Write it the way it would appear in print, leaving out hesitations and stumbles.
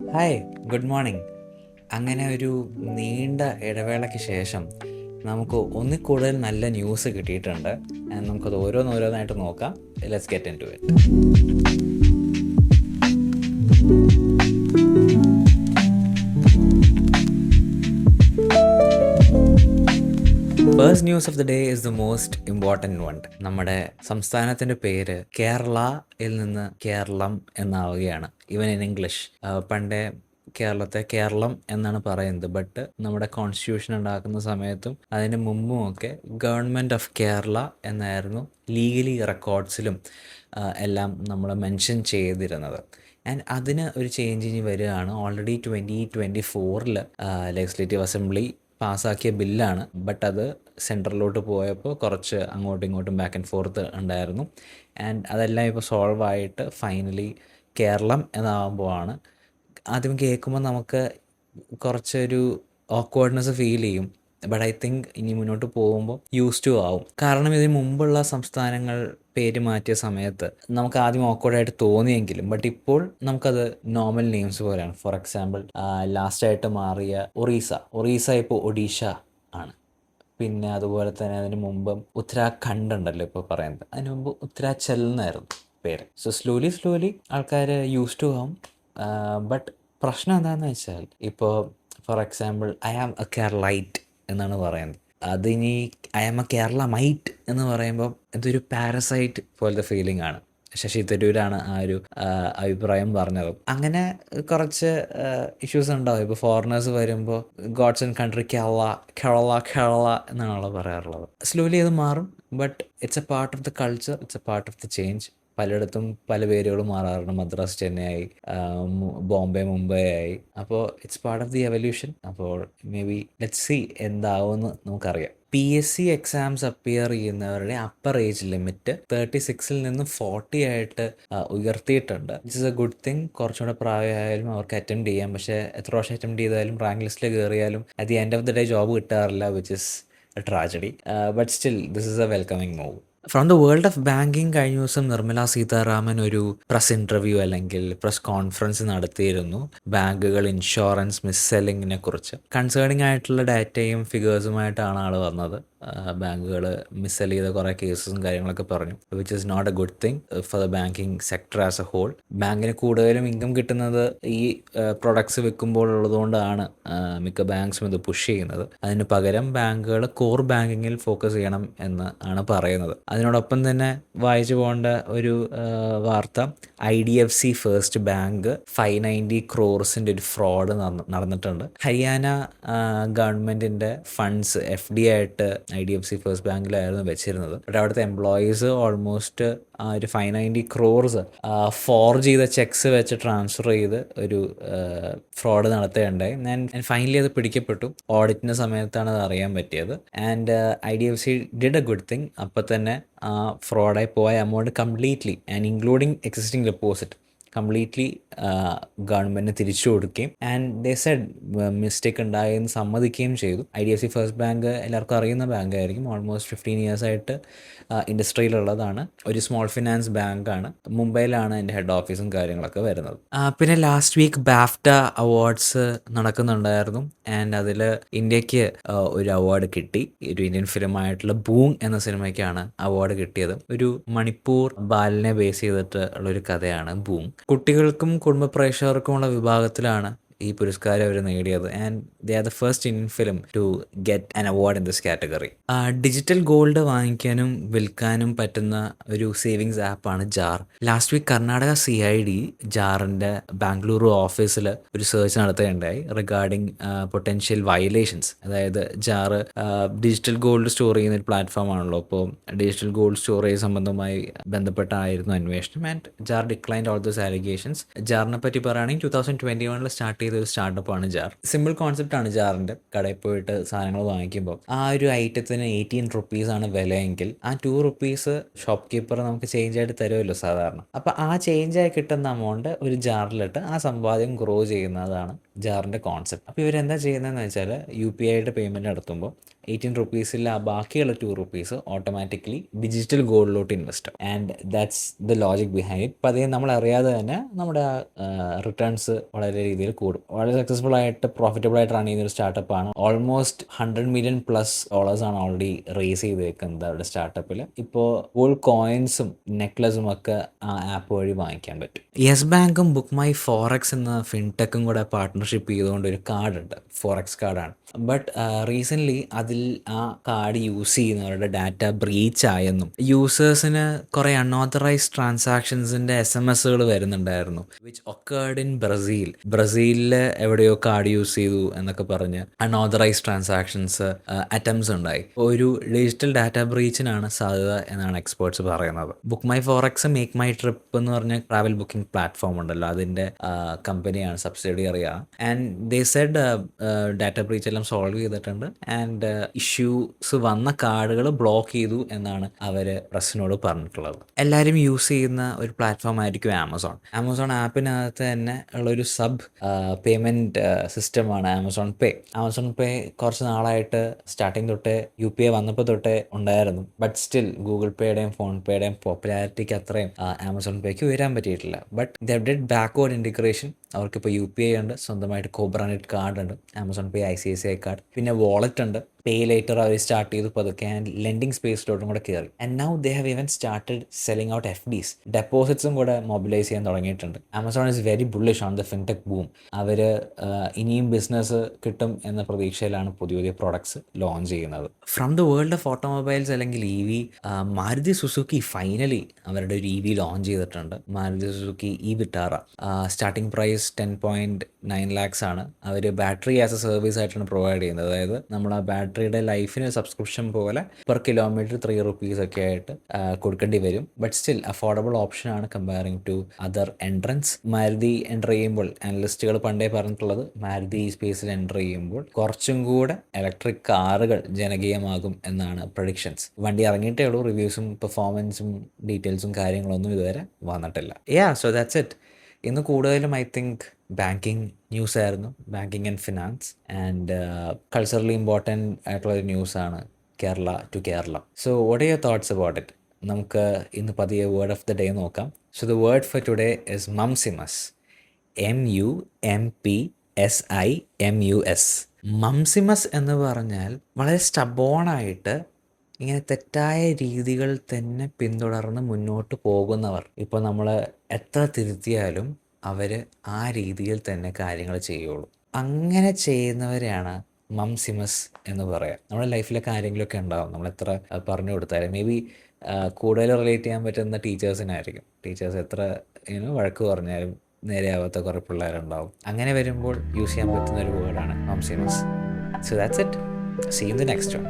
Hi, good morning. അങ്ങനെ ഒരു നീണ്ട ഇടവേളയ്ക്ക് ശേഷം നമുക്ക് ഒന്നിൽ കൂടുതൽ നല്ല ന്യൂസ് കിട്ടിയിട്ടുണ്ട്. നമുക്കത് ഓരോന്നോരോന്നായിട്ട് നോക്കാം. Let's get into it. First news of the day is the most important one. നമ്മുടെ സംസ്ഥാനത്തിൻ്റെ പേര് കേരളയിൽ നിന്ന് കേരളം എന്നാവുകയാണ്. Even in English. പണ്ടേ കേരളത്തെ കേരളം എന്നാണ് പറയുന്നത്. ബട്ട് നമ്മുടെ കോൺസ്റ്റിറ്റ്യൂഷൻ ഉണ്ടാക്കുന്ന സമയത്തും അതിന് മുമ്പുമൊക്കെ ഗവൺമെൻറ് ഓഫ് കേരള എന്നായിരുന്നു ലീഗലി റെക്കോർഡ്സിലും എല്ലാം നമ്മൾ മെൻഷൻ ചെയ്തിരുന്നത്. ആൻഡ് അതിന് ഒരു ചേഞ്ച് ഇനി വരികയാണ്. ഓൾറെഡി 2024 ലെജിസ്ലേറ്റീവ് അസംബ്ലി പാസ്സാക്കിയ ബില്ലാണ്. ബട്ട് അത് സെൻട്രലിലോട്ട് പോയപ്പോൾ കുറച്ച് അങ്ങോട്ടും ഇങ്ങോട്ടും ബാക്ക് ആൻഡ് ഫോർത്ത് ഉണ്ടായിരുന്നു. ആൻഡ് അതെല്ലാം ഇപ്പോൾ സോൾവ് ആയിട്ട് ഫൈനലി കേരളം എന്നാകുമ്പോഴാണ് ആദ്യം കേൾക്കുമ്പോൾ നമുക്ക് കുറച്ചൊരു ഓക്വേർഡ്നെസ് ഫീൽ ചെയ്യും. ബട്ട് ഐ തിങ്ക് ഇനി മുന്നോട്ട് പോകുമ്പോൾ യൂസ് ടു ആവും. കാരണം ഇതിന് മുമ്പുള്ള സംസ്ഥാനങ്ങൾ പേര് മാറ്റിയ സമയത്ത് നമുക്ക് ആദ്യം ഓക്വേർഡായിട്ട് തോന്നിയെങ്കിലും ബട്ട് ഇപ്പോൾ നമുക്കത് നോർമൽ നെയിംസ് പോലെയാണ്. ഫോർ എക്സാമ്പിൾ ലാസ്റ്റായിട്ട് മാറിയ ഒറീസ ഇപ്പോൾ ഒഡീഷ ആണ്. പിന്നെ അതുപോലെ തന്നെ അതിന് മുമ്പ് ഉത്തരാഖണ്ഡ് ഉണ്ടല്ലോ ഇപ്പോൾ പറയുന്നത്. അതിന് മുമ്പ് ഉത്തരാച്ചൽ എന്നായിരുന്നു പേര്. സോ സ്ലോലി ആൾക്കാർ യൂസ് ടു ആവും. ബട്ട് പ്രശ്നം എന്താണെന്ന് വെച്ചാൽ ഇപ്പോൾ for example I am a Keralite എന്നാണ് പറയുന്നത്. അതിനി I am a Kerala mite എന്ന് പറയുമ്പോൾ എന്തൊരു പാരസൈറ്റ് പോലത്തെ ഫീലിംഗ് ആണ്. ശശി തരൂരാണ് ആ ഒരു അഭിപ്രായം പറഞ്ഞത്. അങ്ങനെ കുറച്ച് ഇഷ്യൂസ് ഉണ്ടാവും. ഇപ്പോൾ ഫോറിനേഴ്സ് വരുമ്പോൾ ഗോഡ്സ് ആൻഡ് കൺട്രി കേരള എന്നാണല്ലോ പറയാറുള്ളത്. സ്ലോലി അത് മാറും. But it's A part of the culture, it's A part of the change. പലയിടത്തും പല പേരുകളും മാറാറുണ്ട്. മദ്രാസ് ചെന്നൈ ആയി, ബോംബെ മുംബൈ ആയി. അപ്പോൾ it's part of the evolution. അപ്പോൾ മേ ബി ലെറ്റ്സ് സി എന്താവുമെന്ന് നമുക്കറിയാം. PSC എക്സാംസ് അപ്പിയർ ചെയ്യുന്നവരുടെ അപ്പർ ഏജ് ലിമിറ്റ് 36 നിന്ന് 40 ആയിട്ട് ഉയർത്തിയിട്ടുണ്ട്. It's is A good thing. കുറച്ചുകൂടെ പ്രായമായാലും അവർക്ക് അറ്റംപ്റ്റ് ചെയ്യാം. പക്ഷേ എത്ര വർഷം അറ്റംപ്റ്റ് ചെയ്താലും റാങ്ക് ലിസ്റ്റിൽ കയറിയാലും at the end of the day job കിട്ടാറില്ല, which is a tragedy. But still this is a welcoming move. From the world of banking കഴിഞ്ഞ ദിവസം നിർമ്മല സീതാരാമൻ ഒരു പ്രസ് ഇൻ്റർവ്യൂ അല്ലെങ്കിൽ പ്രസ് കോൺഫറൻസ് നടത്തിയിരുന്നു ബാങ്കുകൾ ഇൻഷുറൻസ് മിസ്സെല്ലിങ്ങിനെ കുറിച്ച്. കൺസേണിങ് ആയിട്ടുള്ള ഡാറ്റയും ഫിഗേഴ്സുമായിട്ടാണ് ആൾ വന്നത്. ബാങ്കുകൾ മിസ്സെൽ ചെയ്ത കുറേ കേസസും കാര്യങ്ങളൊക്കെ പറഞ്ഞു, which is not a good thing for the banking sector as a whole. ബാങ്കിന് കൂടുതലും ഇൻകം കിട്ടുന്നത് ഈ പ്രൊഡക്ട്സ് വിൽക്കുമ്പോൾ ഉള്ളതുകൊണ്ടാണ് മിക്ക ബാങ്ക്സും ഇത് പുഷ് ചെയ്യുന്നത്. അതിന് പകരം ബാങ്കുകൾ കോർ ബാങ്കിങ്ങിൽ ഫോക്കസ് ചെയ്യണം എന്ന് ആണ് പറയുന്നത്. അതിനോടൊപ്പം തന്നെ വായിച്ചു പോകേണ്ട ഒരു വാർത്ത, IDFC ഫസ്റ്റ് ബാങ്ക് 590 crores ഒരു ഫ്രോഡ് നടന്നിട്ടുണ്ട്. ഹരിയാന ഗവൺമെൻറ്റിൻ്റെ ഫണ്ട്സ് FD ആയിട്ട് IDFC ഫസ്റ്റ് ബാങ്കിലായിരുന്നു വെച്ചിരുന്നത്. ബട്ട് അവിടുത്തെ എംപ്ലോയീസ് ഓൾമോസ്റ്റ് ഒരു 590 crores ഫോർജ് ചെയ്ത ചെക്സ് വെച്ച് ട്രാൻസ്ഫർ ചെയ്ത് ഒരു ഫ്രോഡ് നടത്തുകയുണ്ടായി. ആൻഡ് ഫൈനലി അത് പിടിക്കപ്പെട്ടു. ഓഡിറ്റിൻ്റെ സമയത്താണ് അത് അറിയാൻ പറ്റിയത്. And IDFC did A good thing. അപ്പം തന്നെ ഫ്രോഡായി പോയ amount completely and including existing deposit completely ഗവൺമെൻറ്റിന് തിരിച്ചു കൊടുക്കുകയും ആൻഡ് ദേ സെഡ് മിസ്റ്റേക്ക് ഉണ്ടായെന്ന് സമ്മതിക്കുകയും ചെയ്തു. IDFC ഫസ്റ്റ് ബാങ്ക് എല്ലാവർക്കും അറിയുന്ന ബാങ്കായിരിക്കും. ഓൾമോസ്റ്റ് 15 years ആയിട്ട് ഇൻഡസ്ട്രിയിലുള്ളതാണ്. ഒരു സ്മോൾ ഫിനാൻസ് ബാങ്കാണ്. മുംബൈയിലാണ് എൻ്റെ ഹെഡ് ഓഫീസും കാര്യങ്ങളൊക്കെ വരുന്നത്. പിന്നെ ലാസ്റ്റ് വീക്ക് ബാഫ്റ്റ അവാർഡ്സ് നടക്കുന്നുണ്ടായിരുന്നു. ആൻഡ് അതിൽ ഇന്ത്യക്ക് ഒരു അവാർഡ് കിട്ടി. ഒരു ഇന്ത്യൻ ഫിലിമായിട്ടുള്ള ബൂങ് എന്ന സിനിമയ്ക്കാണ് അവാർഡ് കിട്ടിയത്. ഒരു മണിപ്പൂർ ബാലിനെ ബേസ് ചെയ്തിട്ട് ഉള്ളൊരു കഥയാണ് ബൂങ്. കുട്ടികൾക്കും കുടുംബ പ്രേക്ഷകർക്കുമുള്ള വിഭാഗത്തിലാണ് ഈ പുരസ്കാരം അവർ നേടിയത്. And they are the first Indian film to get an award in this category. Digital gold വാങ്ങിക്കാനും വിൽക്കാനും പറ്റുന്ന ഒരു സേവിങ്സ് ആപ്പാണ് Jar. Last week Karnataka CID ജാറിൻ്റെ ബാംഗ്ലൂരു ഓഫീസിൽ ഒരു സെർച്ച് നടത്തുകയുണ്ടായി റിഗാർഡിങ് പൊട്ടൻഷ്യൽ വയലേഷൻസ്. അതായത് ജാറ് ഡിജിറ്റൽ ഗോൾഡ് സ്റ്റോർ ചെയ്യുന്ന ഒരു പ്ലാറ്റ്ഫോം ആണല്ലോ. അപ്പോൾ ഡിജിറ്റൽ ഗോൾഡ് സ്റ്റോറേജ് സംബന്ധമായി ബന്ധപ്പെട്ടായിരുന്നു അന്വേഷണം. And Jar declined all those allegations. ജാറിനെ പറ്റി പറയുകയാണെങ്കിൽ 2021 സ്റ്റാർട്ട് ചെയ്ത ഒരു സ്റ്റാർട്ടപ്പാണ് ജാർ. സിമ്പിൾ കോൺസെപ്റ്റാണ് ജാറിൻ്റെ. കടയിൽ പോയിട്ട് സാധനങ്ങൾ വാങ്ങിക്കുമ്പോൾ ആ ഒരു ഐറ്റത്തിന് 18 റുപ്പീസാണ് വിലയെങ്കിൽ ആ 2 റുപ്പീസ് ഷോപ്പ് കീപ്പർ നമുക്ക് ചേഞ്ച് ആയിട്ട് തരുമല്ലോ സാധാരണ. അപ്പോൾ ആ ചേഞ്ചായി കിട്ടുന്ന എമൗണ്ട് ഒരു ജാറിലിട്ട് ആ സമ്പാദ്യം ഗ്രോ ചെയ്യുന്നതാണ് ജാറിൻ്റെ കോൺസെപ്റ്റ്. അപ്പോൾ ഇവരെന്താ ചെയ്യുന്നതെന്ന് വെച്ചാൽ UPI ആയിട്ട് പേയ്മെൻറ്റ് നടത്തുമ്പോൾ 18 റുപ്പീസിൽ ആ ബാക്കിയുള്ള 2 റുപ്പീസ് ഓട്ടോമാറ്റിക്കലി ഡിജിറ്റൽ ഗോൾഡിലോട്ട് ഇൻവെസ്റ്റ് ആവും. And that's the logic behind it. അപ്പോൾ അതേ നമ്മളറിയാതെ തന്നെ നമ്മുടെ റിട്ടേൺസ് വളരെ രീതിയിൽ കൂടും. വളരെ സക്സസ്ഫുൾ ആയിട്ട് പ്രോഫിറ്റബിൾ ആയിട്ട് റൺ ചെയ്യുന്ന ഒരു സ്റ്റാർട്ടപ്പാണ്. ഓൾമോസ്റ്റ് $100 മില്യൺ പ്ലസ് ആണ് ഓൾറെഡി റേസ് ചെയ്തേക്കുന്നത് അവരുടെ സ്റ്റാർട്ടപ്പിൽ. ഇപ്പോൾ ഗോൾഡ് കോയിൻസും നെക്ലസും ഒക്കെ ആ ആപ്പ് വഴി വാങ്ങിക്കാൻ പറ്റും. യെസ് ബാങ്കും ബുക്ക് മൈ ഫോറക്സ് എന്ന ഫിൻടെക്കും കൂടെ പാർട്ട്ണർഷിപ്പ് ചെയ്തുകൊണ്ട് ഒരു കാർഡുണ്ട്, ഫോറക്സ് കാർഡാണ്. ബട്ട് റീസെൻ്റ്ലി അതിൽ ആ കാർഡ് യൂസ് ചെയ്യുന്നവരുടെ ഡാറ്റ ബ്രീച്ച് ആയെന്നും യൂസേഴ്സിന് കുറേ അൺഓതറൈസ്ഡ് ട്രാൻസാക്ഷൻസിൻ്റെ SMS വരുന്നുണ്ടായിരുന്നു, വിച്ച് ഒക്കേർഡ് ഇൻ ബ്രസീലിൽ എവിടെയോ കാർഡ് യൂസ് ചെയ്തു എന്നൊക്കെ പറഞ്ഞ് അൺഓതറൈസ്ഡ് ട്രാൻസാക്ഷൻസ് അറ്റംപ്റ്റ്സ് ഉണ്ടായി. ഒരു ഡിജിറ്റൽ ഡാറ്റ ബ്രീച്ചിനാണ് സാധ്യത എന്നാണ് എക്സ്പേർട്സ് പറയുന്നത്. Book my forex make my trip എന്ന് പറഞ്ഞ ട്രാവൽ ബുക്കിംഗ് പ്ലാറ്റ്ഫോം ഉണ്ടല്ലോ, അതിൻ്റെ കമ്പനിയാണ്, സബ്സിഡിയറിയാണ്. And they said data breach എല്ലാം സോൾവ് ചെയ്തിട്ടുണ്ട് ആൻഡ് ഇഷ്യൂസ് വന്ന കാർഡുകൾ ബ്ലോക്ക് ചെയ്തു എന്നാണ് അവർ പ്രസ്സിനോട് പറഞ്ഞിട്ടുള്ളത്. എല്ലാവരും യൂസ് ചെയ്യുന്ന ഒരു പ്ലാറ്റ്ഫോം ആയിരിക്കും ആമസോൺ ആപ്പിനകത്ത് തന്നെ ഉള്ളൊരു സബ് പേയ്മെൻറ്റ് സിസ്റ്റമാണ് ആമസോൺ പേ. കുറച്ച് നാളായിട്ട് സ്റ്റാർട്ടിങ് തൊട്ടേ UPI വന്നപ്പോൾ തൊട്ടേ ഉണ്ടായിരുന്നു. ബട്ട് സ്റ്റിൽ ഗൂഗിൾ പേയുടെയും ഫോൺ പേയുടെയും പോപ്പുലാരിറ്റിക്ക് അത്രയും ആമസോൺ പേക്ക് ഉയരാൻ പറ്റിയിട്ടില്ല. But they did backward integration. അവർക്കിപ്പോൾ UPI ഉണ്ട്, സ്വന്തമായിട്ട് കോബ്രാനെറ്റ് കാർഡ് ഉണ്ട്, ആമസോൺ പേ, ICICI കാർഡ്, പിന്നെ വാളറ്റ് ഉണ്ട്. പേ ലേറ്റർ അവർ സ്റ്റാർട്ട് ചെയ്തു പതുക്കെ ആൻഡ് ലെൻഡിങ് സ്പേസിലോട്ടും കൂടെ കയറി. And now they have even started selling out FDs, ഡെപ്പോസിറ്റ്സും കൂടെ മൊബിലൈസ് ചെയ്യാൻ തുടങ്ങിയിട്ടുണ്ട്. Amazon is very bullish on the fintech boom. അവർ ഇനിയും ബിസിനസ് കിട്ടും എന്ന പ്രതീക്ഷയിലാണ് പുതിയ പ്രോഡക്ട്സ് ലോഞ്ച് ചെയ്യുന്നത്. From the world of automobiles അല്ലെങ്കിൽ EV, മാരുതി സുസുക്കി ഫൈനലി അവരുടെ ഒരു EV ലോഞ്ച് ചെയ്തിട്ടുണ്ട്. Maruti Suzuki Vitara. Starting price 10.9 lakhs ആണ്. അവർ ബാറ്ററി ആസ് എ സർവീസ് ആയിട്ടാണ് പ്രൊവൈഡ് ചെയ്യുന്നത്. അതായത് നമ്മൾ ആ ബാറ്ററിയുടെ ലൈഫിന് സബ്സ്ക്രിപ്ഷൻ പോലെ പെർ കിലോമീറ്റർ 3 റുപ്പീസ് ഒക്കെ ആയിട്ട് കൊടുക്കേണ്ടി വരും. ബട്ട് സ്റ്റിൽ അഫോർഡബിൾ ഓപ്ഷനാണ് comparing to other entrants. Maruti enter ചെയ്യുമ്പോൾ, അനലിസ്റ്റുകൾ പണ്ടേ പറഞ്ഞിട്ടുള്ളത്, മാരുതി സ്പേസിൽ എൻ്റർ ചെയ്യുമ്പോൾ കുറച്ചും കൂടെ ഇലക്ട്രിക് കാറുകൾ ജനകീയമാകും എന്നാണ് പ്രഡിക്ഷൻസ്. വണ്ടി ഇറങ്ങിയിട്ടേ ഉള്ളൂ, റിവ്യൂസും പെർഫോമൻസും ഡീറ്റെയിൽസും കാര്യങ്ങളൊന്നും ഇതുവരെ വന്നിട്ടില്ല. So that's it. ഇന്ന് കൂടുതലും ഐ തിങ്ക് ബാങ്കിങ് ന്യൂസ് ആയിരുന്നു, banking and finance. And culturally important ആയിട്ടുള്ളൊരു ന്യൂസാണ് Kerala to Keralam. So what are your thoughts about it? നമുക്ക് ഇന്ന് പതിയെ വേർഡ് ഓഫ് ദ ഡേ നോക്കാം. So the word for today is മംസിമസ്. MUMPSIMUS. മംസിമസ് എന്ന് പറഞ്ഞാൽ വളരെ സ്റ്റബോണായിട്ട് ഇങ്ങനെ തെറ്റായ രീതികൾ തന്നെ പിന്തുടർന്ന് മുന്നോട്ട് പോകുന്നവർ. ഇപ്പോൾ നമ്മൾ എത്ര തിരുത്തിയാലും അവർ ആ രീതിയിൽ തന്നെ കാര്യങ്ങൾ ചെയ്യുള്ളൂ. അങ്ങനെ ചെയ്യുന്നവരെയാണ് മംസിമസ് എന്ന് പറയാം. നമ്മുടെ ലൈഫിലെ കാര്യങ്ങളൊക്കെ ഉണ്ടാവും, നമ്മൾ എത്ര പറഞ്ഞു കൊടുത്താലും. മേ ബി കൂടുതൽ റിലേറ്റ് ചെയ്യാൻ പറ്റുന്ന ടീച്ചേഴ്സിനായിരിക്കും. ടീച്ചേഴ്സ് എത്ര വഴക്ക് പറഞ്ഞാലും നേരെയാവാത്ത കുറേ പിള്ളേരുണ്ടാവും. അങ്ങനെ വരുമ്പോൾ യൂസ് ചെയ്യാൻ പറ്റുന്ന ഒരു വേർഡാണ് mumpsimus. So that's it. See in the next one.